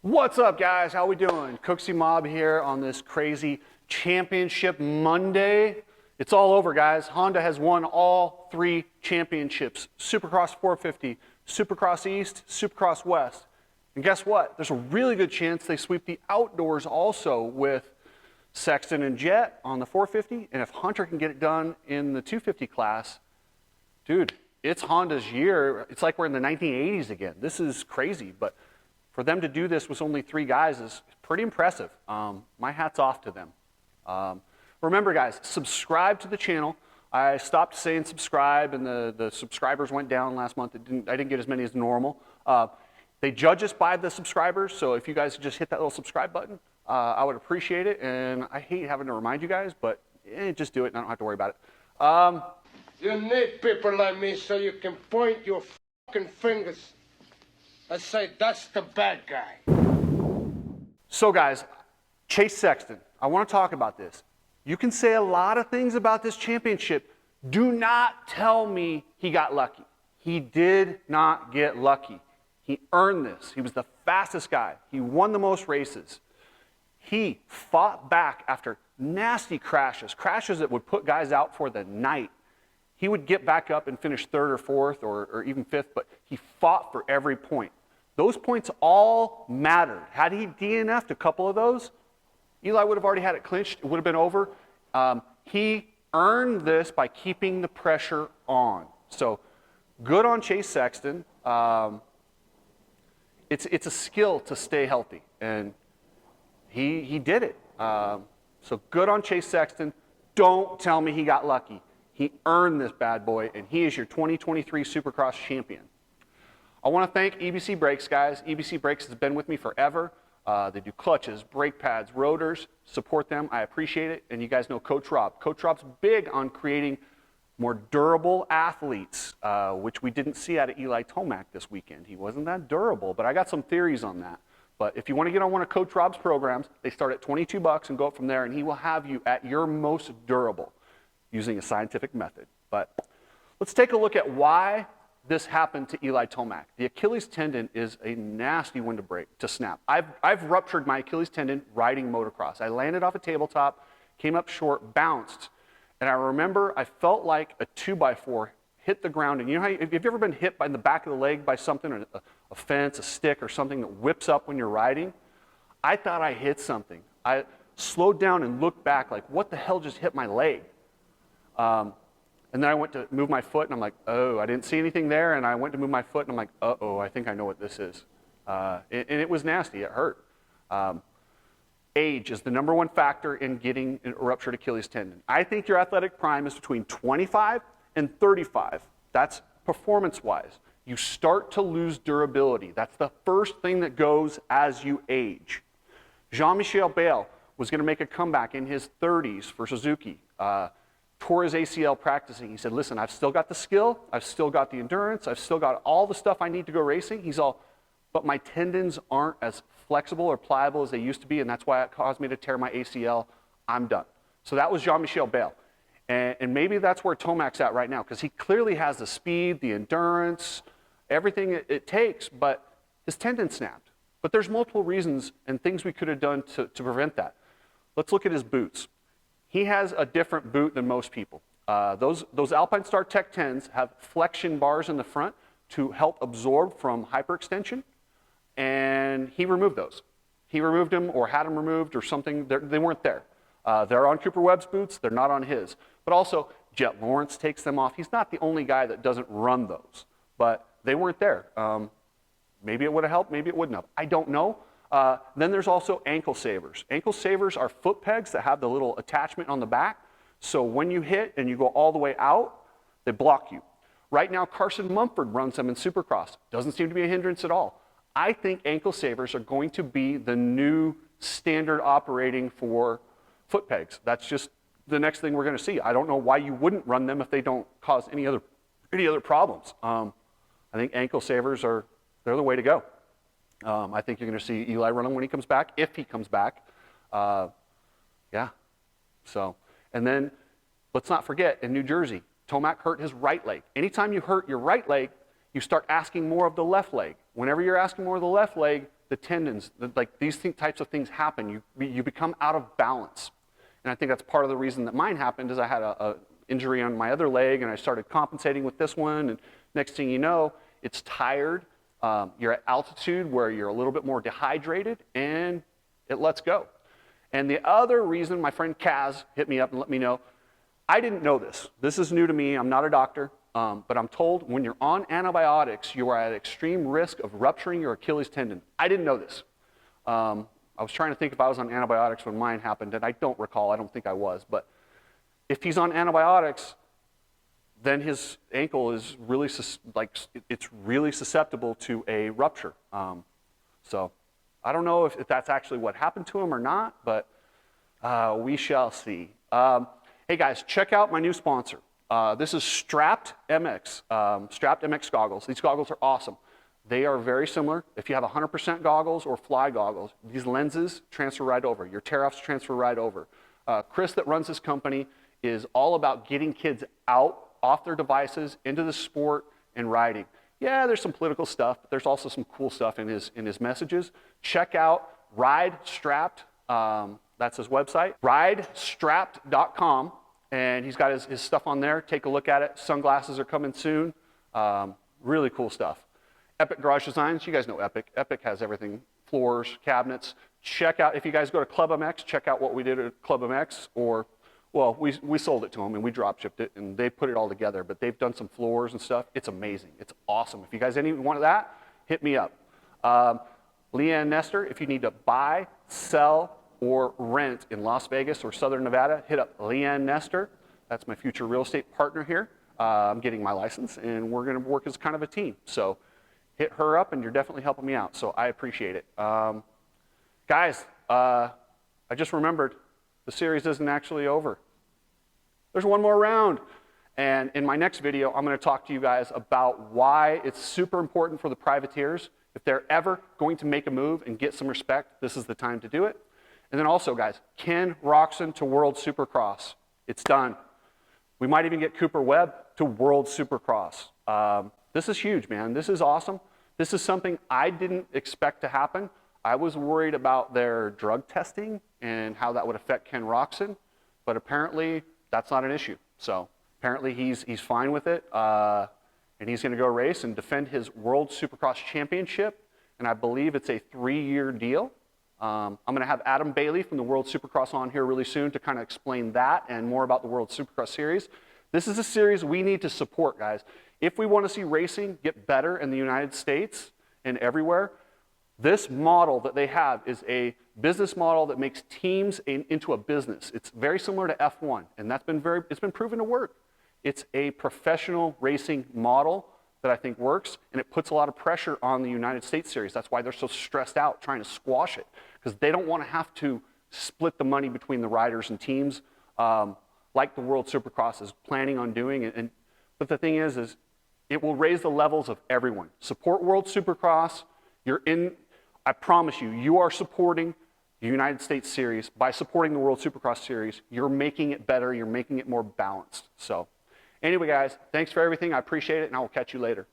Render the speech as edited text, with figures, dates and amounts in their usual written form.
What's up, guys? How we doing? Cooksy Mob here on this crazy championship Monday. It's all over, guys. Honda has won all 3 championships: Supercross 450, Supercross East, Supercross West. And guess what? There's a really good chance they sweep the outdoors also with Sexton and Jet on the 450. And if Hunter can get it done in the 250 class, dude, it's Honda's year. It's like we're in the 1980s again. This is crazy, but for them to do this with only 3 guys is pretty impressive. My hat's off to them. Remember, guys, subscribe to the channel. I stopped saying subscribe, and the subscribers went down last month. I didn't get as many as normal. They judge us by the subscribers, so if you guys just hit that little subscribe button, I would appreciate it. And I hate having to remind you guys, but just do it, and I don't have to worry about it. You need people like me so you can point your fucking fingers. I say that's the bad guy. So guys, Chase Sexton, I want to talk about this. You can say a lot of things about this championship. Do not tell me he got lucky. He did not get lucky. He earned this. He was the fastest guy. He won the most races. He fought back after nasty crashes that would put guys out for the night. He would get back up and finish 3rd or 4th or even 5th, but he fought for every point. Those points all mattered. Had he DNF'd a couple of those, Eli would have already had it clinched. It would have been over. He earned this by keeping the pressure on. So good on Chase Sexton. It's a skill to stay healthy, and he did it. So good on Chase Sexton. Don't tell me he got lucky. He earned this bad boy, and he is your 2023 Supercross champion. I want to thank EBC Breaks, guys. EBC Breaks has been with me forever. They do clutches, brake pads, rotors. Support them. I appreciate it. And you guys know Coach Rob. Coach Rob's big on creating more durable athletes, which we didn't see out of Eli Tomac this weekend. He wasn't that durable, but I got some theories on that. But if you want to get on one of Coach Rob's programs, they start at $22 and go up from there, and he will have you at your most durable using a scientific method. But let's take a look at why this happened to Eli Tomac. The Achilles tendon is a nasty one to snap. I've ruptured my Achilles tendon riding motocross. I landed off a tabletop, came up short, bounced, and I remember I felt like a 2x4 hit the ground. And you know how have you ever been hit by the back of the leg by something, a fence, a stick, or something that whips up when you're riding? I thought I hit something. I slowed down and looked back like, what the hell just hit my leg? And then I went to move my foot, and I'm like, oh, I didn't see anything there. And I went to move my foot, and I'm like, uh-oh, I think I know what this is. And it was nasty. It hurt. Age is the #1 factor in getting a ruptured Achilles tendon. I think your athletic prime is between 25 and 35. That's performance-wise. You start to lose durability. That's the first thing that goes as you age. Jean-Michel Bayle was going to make a comeback in his 30s for Suzuki. Tore his ACL practicing. He said, listen, I've still got the skill, I've still got the endurance, I've still got all the stuff I need to go racing. He's all, but my tendons aren't as flexible or pliable as they used to be, and that's why it caused me to tear my ACL. I'm done. So that was Jean-Michel Bayle. And maybe that's where Tomac's at right now, because he clearly has the speed, the endurance, everything it takes, but his tendon snapped. But there's multiple reasons and things we could have done to prevent that. Let's look at his boots. He has a different boot than most people. Those Alpine Star Tech 10s have flexion bars in the front to help absorb from hyperextension, and he removed those. He removed them or had them removed or something. They weren't there. They're on Cooper Webb's boots. They're not on his. But also, Jet Lawrence takes them off. He's not the only guy that doesn't run those, but they weren't there. Maybe it would have helped. Maybe it wouldn't have. I don't know. Then there's also ankle savers. Ankle savers are foot pegs that have the little attachment on the back. So when you hit and you go all the way out, they block you. Right now, Carson Mumford runs them in Supercross. Doesn't seem to be a hindrance at all. I think ankle savers are going to be the new standard operating for foot pegs. That's just the next thing we're going to see. I don't know why you wouldn't run them if they don't cause any other problems. I think ankle savers they're the way to go. I think you're going to see Eli run him when he comes back, if he comes back. Yeah. So, and then let's not forget, in New Jersey, Tomac hurt his right leg. Anytime you hurt your right leg, you start asking more of the left leg. Whenever you're asking more of the left leg, the tendons, like these types of things happen. You become out of balance. And I think that's part of the reason that mine happened is I had a injury on my other leg and I started compensating with this one. And next thing you know, it's tired. You're at altitude where you're a little bit more dehydrated and it lets go. And the other reason, my friend Kaz hit me up and let me know, I didn't know this. This is new to me. I'm not a doctor, but I'm told when you're on antibiotics, you are at extreme risk of rupturing your Achilles tendon. I didn't know this. I was trying to think if I was on antibiotics when mine happened, and I don't recall. I don't think I was. But if he's on antibiotics, then his ankle is really, it's really susceptible to a rupture. So I don't know if that's actually what happened to him or not, but we shall see. Hey guys, check out my new sponsor. This is Strapped MX, Strapped MX goggles. These goggles are awesome. They are very similar. If you have 100% goggles or fly goggles, these lenses transfer right over. Your tear-offs transfer right over. Chris that runs this company is all about getting kids out, off their devices, into the sport and riding. Yeah, there's some political stuff, but there's also some cool stuff in his messages. Check out Ride Strapped. That's his website, ridestrapped.com, and he's got his stuff on there. Take a look at it. Sunglasses are coming soon. Really cool stuff. Epic Garage Designs, you guys know Epic. Epic has everything, floors, cabinets. Check out, if you guys go to Club MX, check out what we did at Club MX, or, well, we sold it to them and we drop shipped it and they put it all together, but they've done some floors and stuff. It's amazing. It's awesome. If you guys any want that, hit me up. Leanne Nester, if you need to buy, sell, or rent in Las Vegas or Southern Nevada, hit up Leanne Nester. That's my future real estate partner here. I'm getting my license and we're gonna work as kind of a team. So hit her up and you're definitely helping me out. So I appreciate it. Guys, I just remembered the series isn't actually over. There's one more round. And in my next video, I'm gonna talk to you guys about why it's super important for the privateers. If they're ever going to make a move and get some respect, this is the time to do it. And then also, guys, Ken Roczen to World Supercross. It's done. We might even get Cooper Webb to World Supercross. This is huge, man. This is awesome. This is something I didn't expect to happen. I was worried about their drug testing and how that would affect Ken Roczen, but apparently that's not an issue. So apparently he's fine with it, and he's gonna go race and defend his World Supercross Championship, and I believe it's a 3-year deal. I'm gonna have Adam Bailey from the World Supercross on here really soon to kind of explain that and more about the World Supercross Series. This is a series we need to support, guys. If we wanna see racing get better in the United States and everywhere, this model that they have is a business model that makes teams into a business. It's very similar to F1, and it's been proven to work. It's a professional racing model that I think works, and it puts a lot of pressure on the United States Series. That's why they're so stressed out trying to squash it, because they don't want to have to split the money between the riders and teams like the World Supercross is planning on doing. But the thing is it will raise the levels of everyone. Support World Supercross. I promise you, you are supporting the United States Series. By supporting the World Supercross Series, you're making it better, you're making it more balanced. So anyway, guys, thanks for everything. I appreciate it, and I will catch you later.